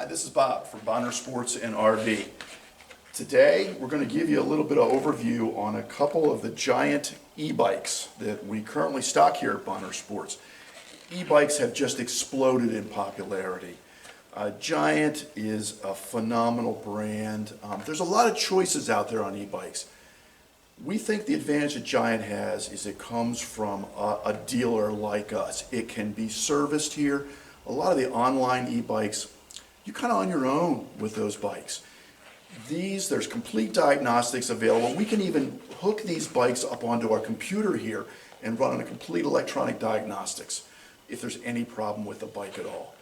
Hi, this is Bob from Bonner Sports and RV. Today, we're going to give you a little bit of overview on a couple of the Giant e-bikes that we currently stock here at Bonner Sports. E-bikes have just exploded in popularity. Giant is a phenomenal brand. There's a lot of choices out there on e-bikes. We think the advantage that Giant has is it comes from a dealer like us. It can be serviced here. A lot of the online e-bikes, you're kind of on your own with those bikes. There's complete diagnostics available. We can even hook these bikes up onto our computer here and run on a complete electronic diagnostics if there's any problem with the bike at all.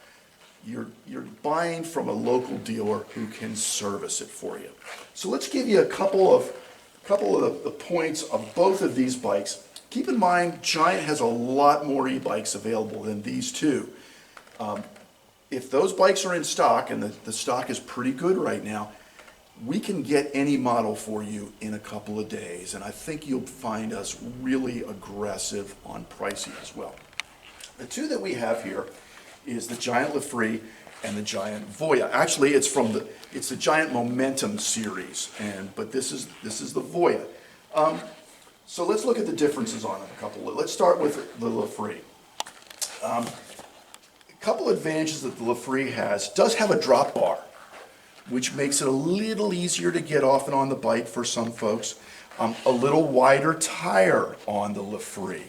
You're buying from a local dealer who can service it for you. So let's give you a couple of the points of both of these bikes. Keep in mind, Giant has a lot more e-bikes available than these two. If those bikes are in stock, and the stock is pretty good right now, we can get any model for you in a couple of days, and I think you'll find us really aggressive on pricing as well. The two that we have here is the Giant Lafree and the Giant Voya. Actually, it's the Giant Momentum series, but this is the Voya. So let's look at the differences on it. Let's start with the Lafree. A couple advantages that the Lafree does have a drop bar, which makes it a little easier to get off and on the bike for some folks. A little wider tire on the Lafree.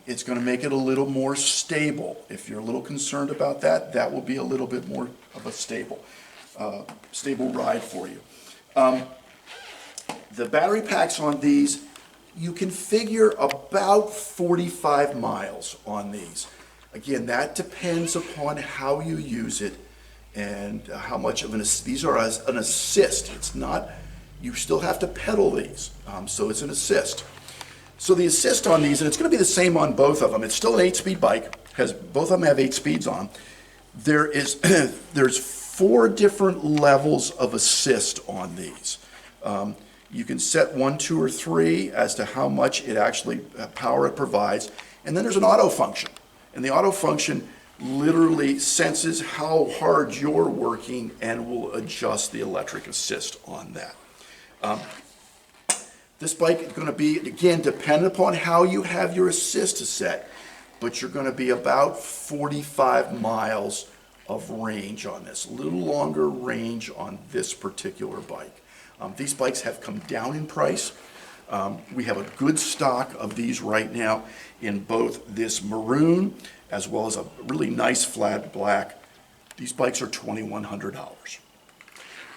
It's going to make it a little more stable. If you're a little concerned about that, that will be a little bit more of a stable ride for you. The battery packs on these, you can figure about 45 miles on these. Again, that depends upon how you use it and how much of these are as an assist. It's not, you still have to pedal these, so it's an assist. So the assist on these, and it's going to be the same on both of them. It's still an 8-speed bike, both of them have 8 speeds on. There's 4 different levels of assist on these. You can set 1, 2, or 3 as to how much power it provides, and then there's an auto function. And the auto function literally senses how hard you're working and will adjust the electric assist on that. This bike is going to be, again, dependent upon how you have your assist set, but you're going to be about 45 miles of range on this. A little longer range on this particular bike. These bikes have come down in price. We have a good stock of these right now in both this maroon as well as a really nice flat black. These bikes are $2,100.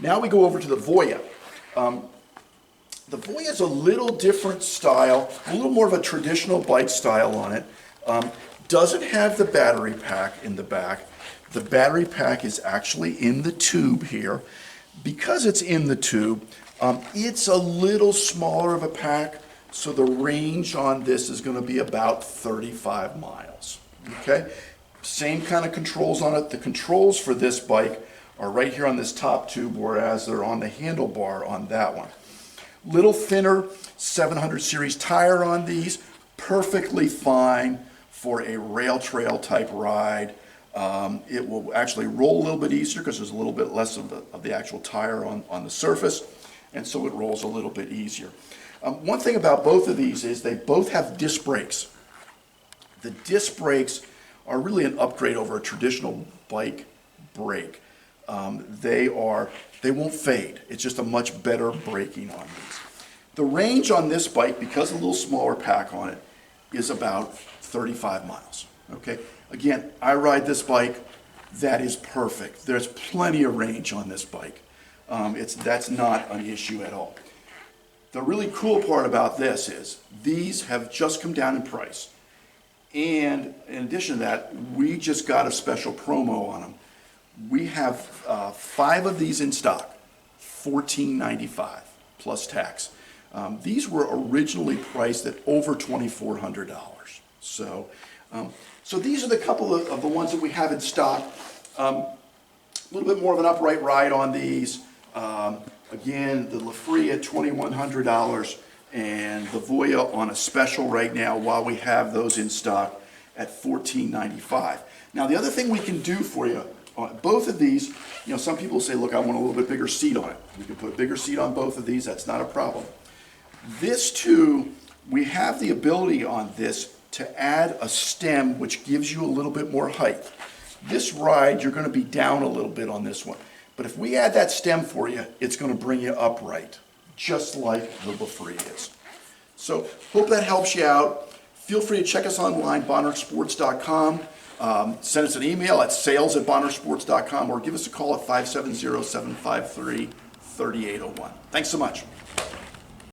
Now we go over to the Voya. The Voya is a little different style, a little more of a traditional bike style on it. Doesn't have the battery pack in the back. The battery pack is actually in the tube here. Because it's in the tube, it's a little smaller of a pack, so the range on this is going to be about 35 miles. Okay? Same kind of controls on it. The controls for this bike are right here on this top tube, whereas they're on the handlebar on that one. Little thinner 700 series tire on these, perfectly fine for a rail trail type ride. It will actually roll a little bit easier because there's a little bit less of the actual tire on the surface, and so it rolls a little bit easier. One thing about both of these is they both have disc brakes. The disc brakes are really an upgrade over a traditional bike brake. They won't fade. It's just a much better braking on these. The range on this bike, because a little smaller pack on it, is about 35 miles. Okay? Again, I ride this bike. That is perfect. There's plenty of range on this bike. That's not an issue at all. The really cool part about this is these have just come down in price. And in addition to that, we just got a special promo on them. We have 5 of these in stock, $14.95 plus tax. These were originally priced at over $2,400. So these are the couple of the ones that we have in stock. A little bit more of an upright ride on these. Again, the Lafree at $2,100 and the Voya on a special right now while we have those in stock at $14.95. Now the other thing we can do for you, both of these You know, some people say, look, I want a little bit bigger seat on it. We can put a bigger seat on both of these, that's not a problem. This too, we have the ability on this to add a stem which gives you a little bit more height. This ride, you're going to be down a little bit on this one. But if we add that stem for you, it's going to bring you upright, just like the Lafree is. So, hope that helps you out. Feel free to check us online, bonnersports.com. Send us an email at sales@bonnersports.com or give us a call at 570-753-3801. Thanks so much.